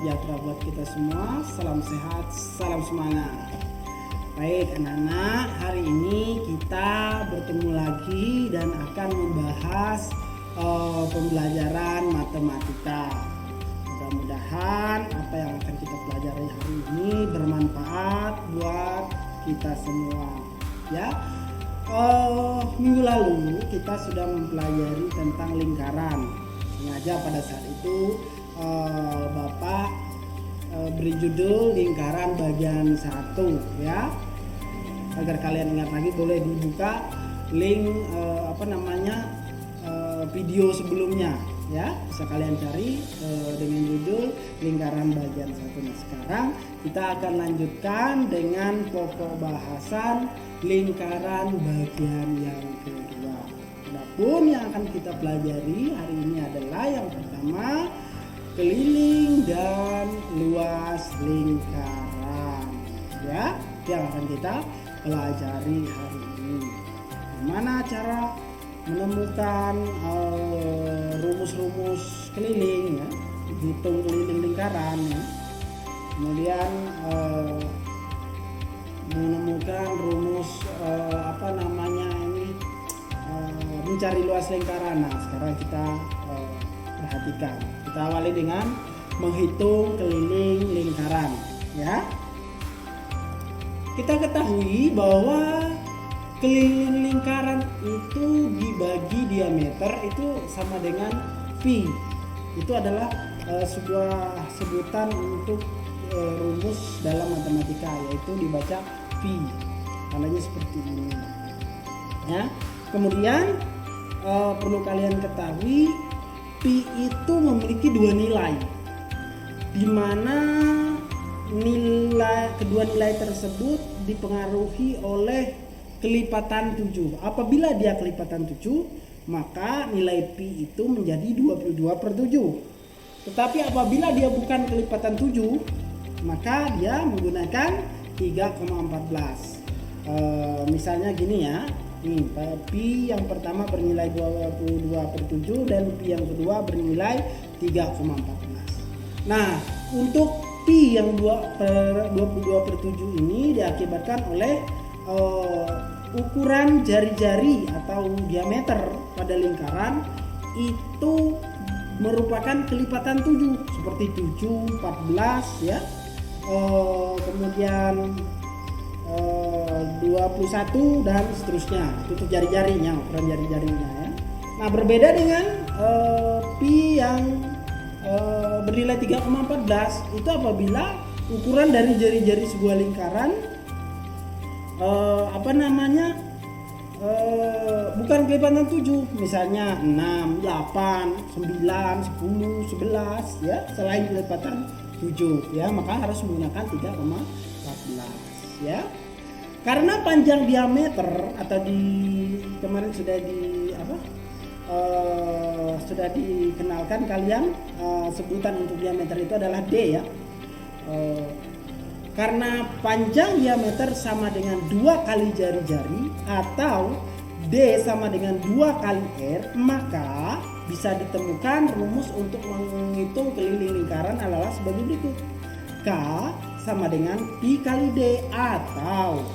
sejahtera buat kita semua. Salam sehat, salam semangat. Baik anak-anak, hari ini kita bertemu lagi dan akan membahas pembelajaran matematika. Mudah-mudahan apa yang akan kita pelajari hari ini bermanfaat buat kita semua. Ya, minggu lalu kita sudah mempelajari tentang lingkaran. Sengaja pada saat itu Bapak beri judul lingkaran bagian 1 ya. Agar kalian ingat lagi boleh dibuka link video sebelumnya ya. Bisa kalian cari dengan judul lingkaran bagian 1. Nah, sekarang kita akan lanjutkan dengan pokok bahasan lingkaran bagian yang kedua. Adapun yang akan kita pelajari hari ini adalah yang pertama, keliling dan luas lingkaran ya, yang akan kita pelajari hari ini. Bagaimana cara menemukan rumus-rumus keliling ya, hitung keliling lingkaran ya. Kemudian menemukan rumus mencari luas lingkaran. Nah, sekarang kita perhatikan. Kita awali dengan menghitung keliling lingkaran ya. Kita ketahui bahwa keliling lingkaran itu dibagi diameter itu sama dengan pi. Itu adalah sebuah sebutan untuk rumus dalam matematika, yaitu dibaca pi. Tandanya seperti ini ya. Kemudian perlu kalian ketahui pi itu memiliki dua nilai, di mana kedua nilai tersebut dipengaruhi oleh kelipatan 7. Apabila dia kelipatan 7, maka nilai pi itu menjadi 22/7. Tetapi apabila dia bukan kelipatan 7, maka dia menggunakan 3,14. Misalnya gini ya. Pi yang pertama bernilai 22/7 dan pi yang kedua bernilai 3,14. Nah, untuk pi yang 22/7 ini diakibatkan oleh ukuran jari-jari atau diameter pada lingkaran itu merupakan kelipatan 7, seperti 7, 14 ya. Kemudian 21 dan seterusnya. Itu jari-jarinya, ukuran jari-jarinya ya. Nah, berbeda dengan pi yang bernilai 3,14 itu apabila ukuran dari jari-jari sebuah lingkaran bukan kelipatan 7, misalnya 6, 8, 9, 10, 11 ya, selain kelipatan 7 ya, maka harus menggunakan 3,14 ya. Karena panjang diameter atau kemarin sudah dikenalkan kalian, sebutan untuk diameter itu adalah D ya. Karena panjang diameter sama dengan 2 kali jari-jari atau D sama dengan 2 kali R, maka bisa ditemukan rumus untuk menghitung keliling lingkaran adalah sebagai berikut. K sama dengan pi kali D atau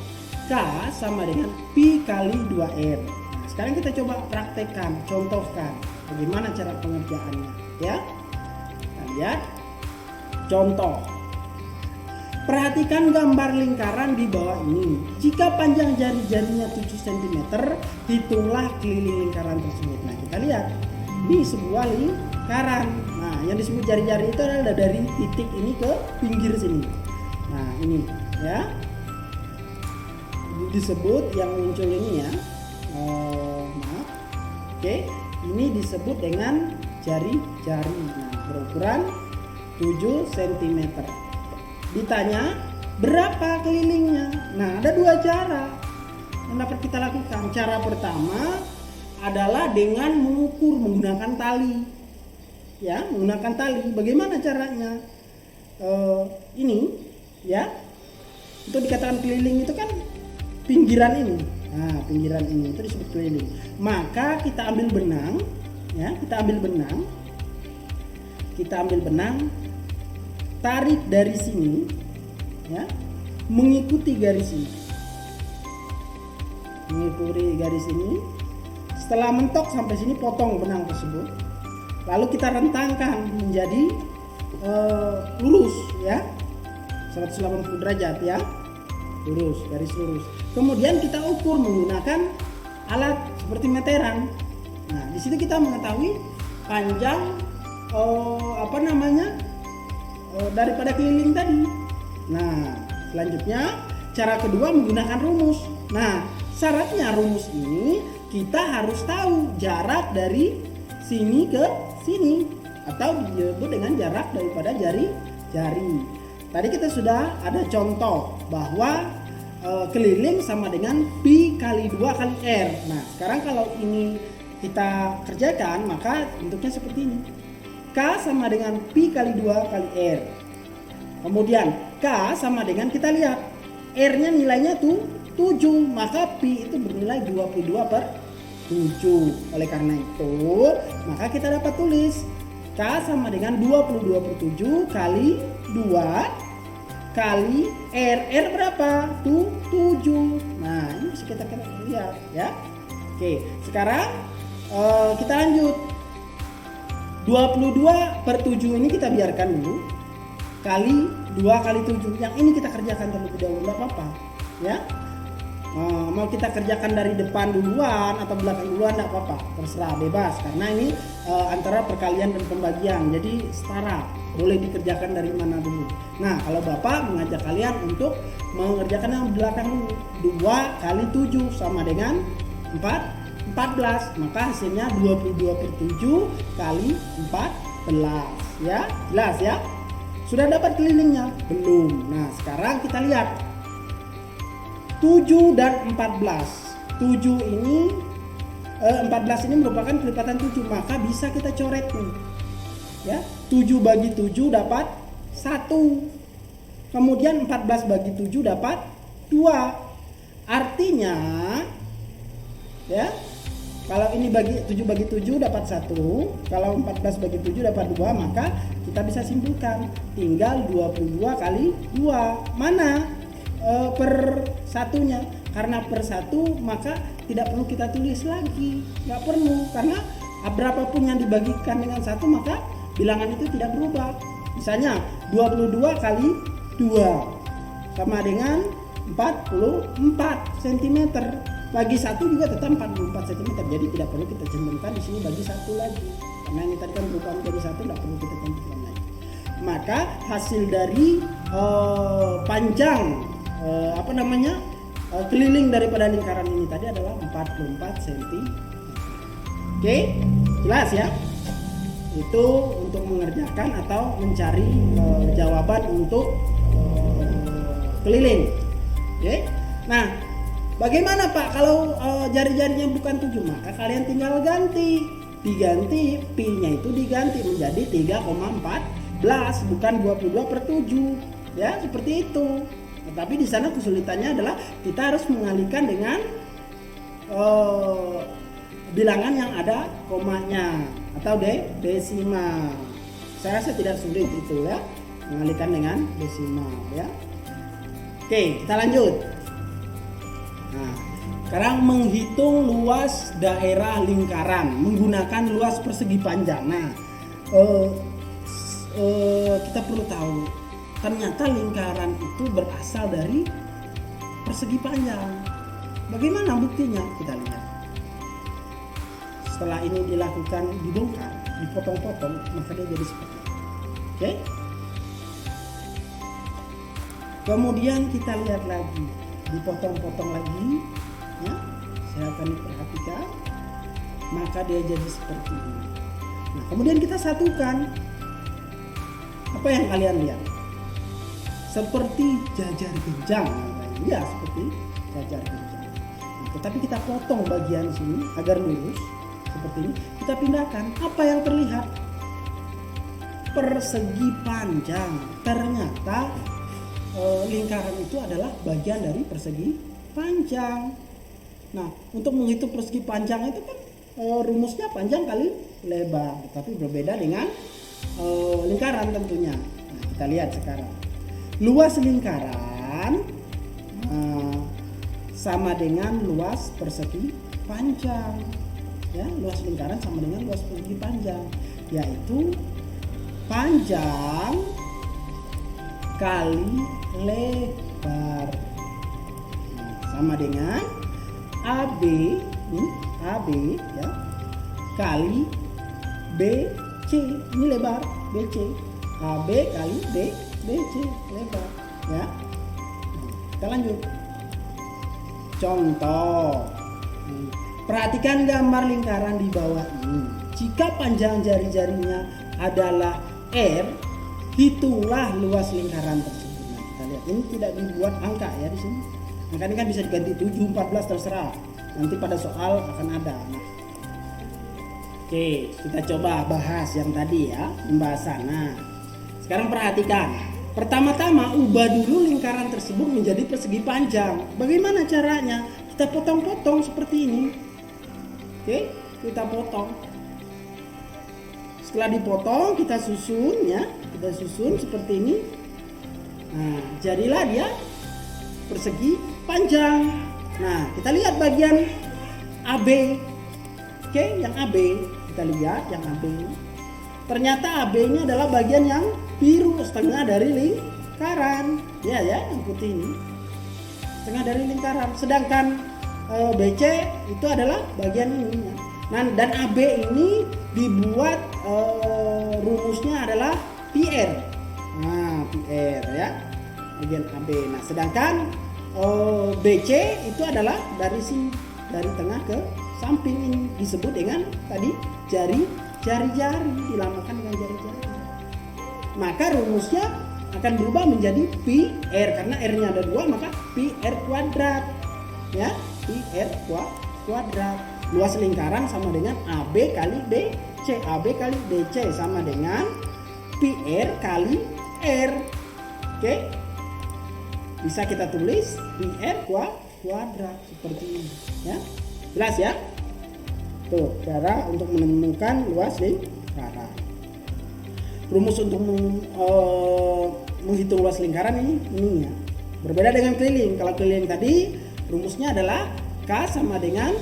K sama dengan pi kali 2R. Nah, sekarang kita coba praktekkan, contohkan bagaimana cara pengerjaannya ya. Kita lihat contoh. Perhatikan gambar lingkaran di bawah ini. Jika panjang jari-jarinya 7 cm, hitunglah keliling lingkaran tersebut. Nah, kita lihat ini sebuah lingkaran. Nah, yang disebut jari-jari itu adalah dari titik ini ke pinggir sini. Nah, ini ya. Disebut yang muncul ini ya. Oke, ini disebut dengan jari-jari. Nah, berukuran 7 cm. Ditanya berapa kelilingnya. Nah, ada 2 cara yang dapat kita lakukan. Cara pertama adalah dengan mengukur menggunakan tali. Ya, menggunakan tali. Bagaimana caranya? Ini ya. Itu dikatakan keliling itu kan pinggiran ini. Nah, pinggiran ini itu disebut keliling. Maka kita ambil benang ya, kita ambil benang tarik dari sini, ya, mengikuti garis ini. Mengikuti garis ini. Setelah mentok sampai sini, potong benang tersebut. Lalu kita rentangkan menjadi lurus, ya, 180 derajat, ya, lurus, garis lurus. Kemudian kita ukur menggunakan alat seperti meteran. Nah, di situ kita mengetahui panjang daripada keliling tadi. Nah, selanjutnya cara kedua menggunakan rumus. Nah, syaratnya rumus ini kita harus tahu jarak dari sini ke sini atau disebut dengan jarak daripada jari-jari. Tadi kita sudah ada contoh bahwa keliling sama dengan pi kali 2 kali r. Nah, sekarang kalau ini kita kerjakan maka bentuknya seperti ini. K sama dengan pi kali 2 kali r. Kemudian K sama dengan, kita lihat R-nya nilainya tuh 7, maka pi itu bernilai 22/7. Oleh karena itu maka kita dapat tulis K sama dengan 22/7 kali 2 kali R. R berapa? Tuh 7. Nah, ini bisa kita lihat, ya. Oke, sekarang kita lanjut. 22/7 ini kita biarkan dulu. Kali 2 kali 7. Yang ini kita kerjakan terlebih dahulu, enggak apa-apa, ya. Mau kita kerjakan dari depan duluan atau belakang duluan enggak apa-apa, terserah, bebas, karena ini antara perkalian dan pembagian, jadi setara, boleh dikerjakan dari mana dulu. Nah, kalau Bapak mengajak kalian untuk mengerjakan yang belakang dulu. 2 kali 7 sama dengan 14, maka hasilnya 22/7 kali 14, ya. Jelas, ya? Sudah dapat kelilingnya? Belum. Nah, sekarang kita lihat 7 dan 14. 14 ini merupakan kelipatan 7, maka bisa kita coret nih. Ya, 7 bagi 7 dapat 1. Kemudian 14 bagi 7 dapat 2. Artinya, ya, kalau ini 7 bagi 7 dapat 1, kalau 14 bagi 7 dapat 2, maka kita bisa simpulkan tinggal 22 kali 2. Mana per satunya? Karena per 1 maka tidak perlu kita tulis lagi, nggak perlu, karena berapapun yang dibagikan dengan 1 maka bilangan itu tidak berubah. Misalnya 22 kali 2 sama dengan 44 cm. Bagi 1 juga tetap 44 cm. Jadi tidak perlu kita cantumkan di sini bagi 1 lagi. Karena ini tadi kan berubah menjadi 1, tidak perlu kita cantumkan lagi. Maka hasil dari panjang keliling daripada lingkaran ini tadi adalah 44 cm. Oke, jelas, ya? Itu untuk mengerjakan atau mencari jawaban untuk keliling. Oke. Nah, bagaimana Pak kalau jari-jarinya bukan 7? Maka kalian tinggal diganti pi-nya itu diganti menjadi 3,14, bukan 22/7, ya, seperti itu. Tetapi di sana kesulitannya adalah kita harus mengalihkan dengan bilangan yang ada komanya atau desimal. Saya rasa tidak sulit itu, ya, mengalihkan dengan desimal, ya. Oke, kita lanjut. Nah, sekarang menghitung luas daerah lingkaran menggunakan luas persegi panjang. Nah, kita perlu tahu ternyata lingkaran itu berasal dari persegi panjang. Bagaimana buktinya? Kita lihat. Setelah ini dibongkar, dipotong-potong, maka dia jadi seperti ini. Oke? Kemudian kita lihat lagi, dipotong-potong lagi, ya. Saya akan perhatikan, maka dia jadi seperti ini. Nah, kemudian kita satukan. Apa yang kalian lihat? Seperti jajar genjang, ya, seperti jajar genjang. Nah, tetapi kita potong bagian sini agar lurus seperti ini. Kita pindahkan. Apa yang terlihat? Persegi panjang. Ternyata lingkaran itu adalah bagian dari persegi panjang. Nah, untuk menghitung persegi panjang itu kan rumusnya panjang kali lebar, tapi berbeda dengan lingkaran tentunya. Nah, Kita lihat sekarang. Luas lingkaran sama dengan luas persegi panjang. Ya, luas lingkaran sama dengan luas persegi panjang, yaitu panjang kali lebar. Sama dengan AB, AB ya, kali BC. Ini lebar BC. AB kali BC lebar ya. Kita lanjut. Contoh. Perhatikan gambar lingkaran di bawah ini. Jika panjang jari-jarinya adalah R, hitunglah luas lingkaran tersebut. Nah, kita lihat ini tidak dibuat angka ya di sini. Angka ini kan bisa diganti 7, 14 terserah. Nanti pada soal akan ada. Nah, oke, kita coba bahas yang tadi ya, pembahasan. Nah, sekarang perhatikan. Pertama-tama ubah dulu lingkaran tersebut menjadi persegi panjang. Bagaimana caranya? Kita potong-potong seperti ini. Oke, kita potong. Setelah dipotong, kita susun ya. Kita susun seperti ini. Nah, jadilah dia persegi panjang. Nah, kita lihat bagian AB. Oke, yang AB. Kita lihat yang AB. Ternyata AB ini adalah bagian yang biru, setengah dari lingkaran. Ya, yang putih ini. Setengah dari lingkaran. Sedangkan BC itu adalah bagian ini. Nah, dan AB ini dibuat rumusnya adalah PR. Nah, PR ya. Bagian AB. Nah, sedangkan BC itu adalah dari sini, dari tengah ke samping, ini disebut dengan tadi jari-jari, dilamakan dengan jari-jari. Maka rumusnya akan berubah menjadi PR karena R-nya ada 2, maka PR kuadrat. Ya, PR kuadrat. Luas lingkaran sama dengan AB kali BC. AB kali BC sama dengan PR kali R. Oke. Bisa kita tulis PR kuadrat seperti ini ya. Jelas ya? Tuh, cara untuk menemukan luas lingkaran. Rumus untuk menghitung luas lingkaran ini ya. Berbeda dengan keliling. Kalau keliling tadi rumusnya adalah K sama dengan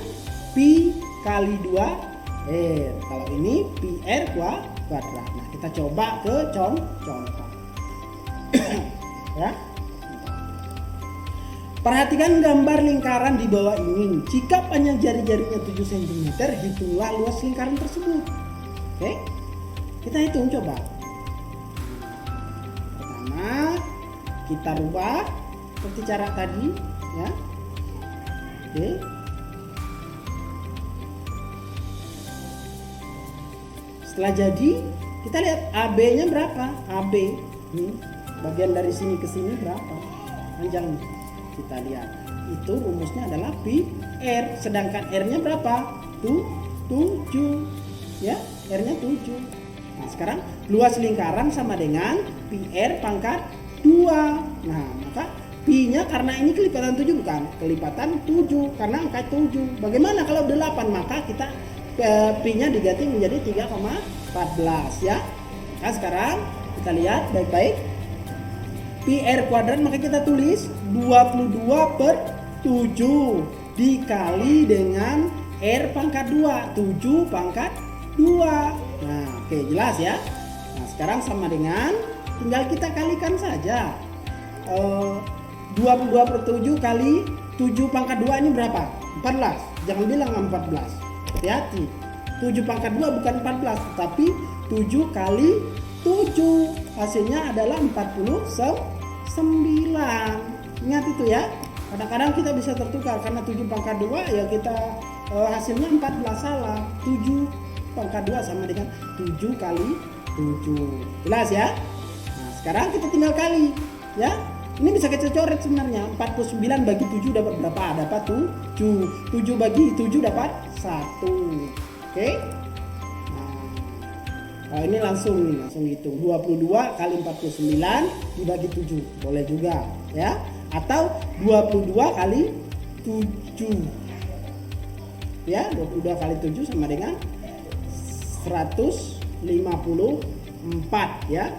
Pi kali 2R. Kalau ini PR kuadrat. Nah, kita coba ke contoh. Ya. Perhatikan gambar lingkaran di bawah ini. Jika panjang jari-jarinya 7 cm, hitunglah luas lingkaran tersebut. Oke. Kita hitung coba. Pertama, kita rubah seperti cara tadi, ya. Oke. Setelah jadi, kita lihat AB-nya berapa? AB. Bagian dari sini ke sini berapa? Panjangnya. Kita lihat. Itu rumusnya adalah pi R. Sedangkan R-nya berapa? 7. Ya, R-nya 7. Nah, sekarang luas lingkaran sama dengan pi R pangkat 2. Nah, maka pi-nya karena ini kelipatan 7 bukan? Kelipatan 7 karena angka 7. Bagaimana kalau 8? Maka kita pi-nya diganti menjadi 3,14 ya. Nah, sekarang kita lihat baik-baik. Pi R kuadrat maka kita tulis 22/7 dikali dengan R pangkat 2, 7 pangkat 2. Nah, oke, jelas ya. Nah, sekarang sama dengan tinggal kita kalikan saja. 22/7 kali 7 pangkat 2 ini berapa? 14. Jangan bilang 14. Hati-hati. 7 pangkat 2 bukan 14, tapi 7 kali 7. Hasilnya adalah 49. Ingat itu ya. Kadang-kadang kita bisa tertukar karena 7 pangkat 2 ya kita hasilnya 14, salah. 7 pangkat 2 sama dengan 7 kali 7. Jelas ya? Nah, sekarang kita tinggal kali ya. Ini bisa kita coret sebenarnya. 49 bagi 7 dapat berapa? Dapat 7. 7 bagi 7 dapat 1. Oke? Nah, ini langsung hitung. 22 kali 49 dibagi 7. Boleh juga ya. Atau 22 kali 7. Ya, 22 kali 7 sama dengan 154 ya.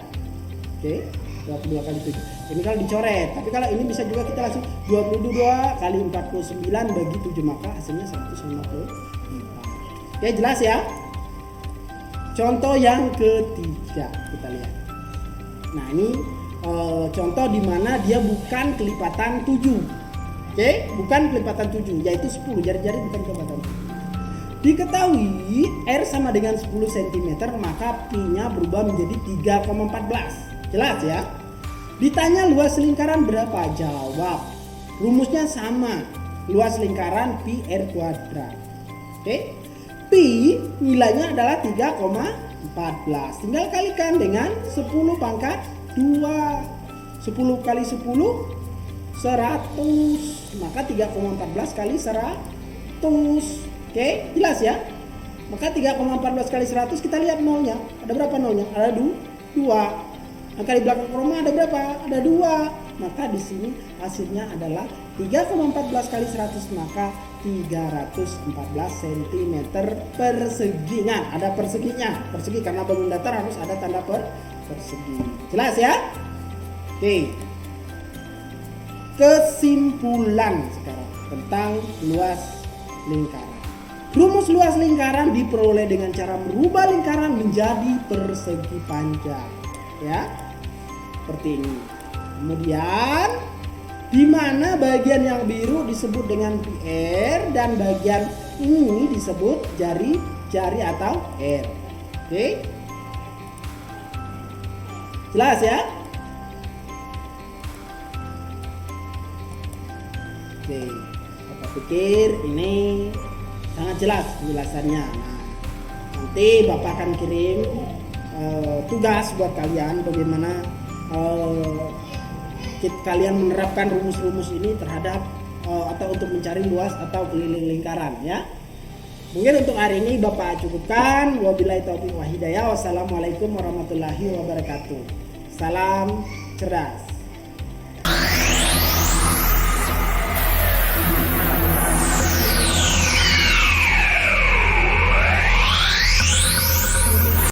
Oke, 22 kali 7. Ini kalau dicoret, tapi kalau ini bisa juga kita langsung 22 kali 49 bagi 7, maka hasilnya 154. Oke, jelas ya? Contoh yang ketiga kita lihat. Nah, ini contoh di mana dia bukan kelipatan 7. Oke, bukan kelipatan 7, yaitu 10. Jari-jari bukan kelipatan 7. Diketahui R sama dengan 10 cm, maka Pi-nya berubah menjadi 3,14. Jelas ya? Ditanya luas lingkaran berapa? Jawab. Rumusnya sama. Luas lingkaran Pi R kuadrat. Oke? Pi nilainya adalah 3,14. Tinggal kalikan dengan 10 pangkat 2. 10 kali 10 100. Maka 3,14 kali 100. Oke, jelas ya? Maka 3,14 kali 100 kita lihat nolnya. Ada berapa nolnya? Ada 2. Maka di belakang koma ada berapa? Ada 2. Maka di sini hasilnya adalah 3,14 kali 100, maka 314 cm persegi. Nah, ada perseginya. Persegi karena bangun datar harus ada tanda persegi. Jelas ya? Oke. Kesimpulan sekarang tentang luas lingkaran. Rumus luas lingkaran diperoleh dengan cara merubah lingkaran menjadi persegi panjang, ya, seperti ini. Kemudian, di mana bagian yang biru disebut dengan PR dan bagian ini disebut jari atau R. Oke, jelas ya? Oke, Bapak pikir ini sangat jelas penjelasannya. Nah, nanti Bapak akan kirim tugas buat kalian bagaimana kalian menerapkan rumus-rumus ini terhadap atau untuk mencari luas atau keliling lingkaran, ya. Mungkin untuk hari ini Bapak cukupkan. Wabillahi taufiq wal hidayah. Wassalamualaikum warahmatullahi wabarakatuh. Salam cerdas.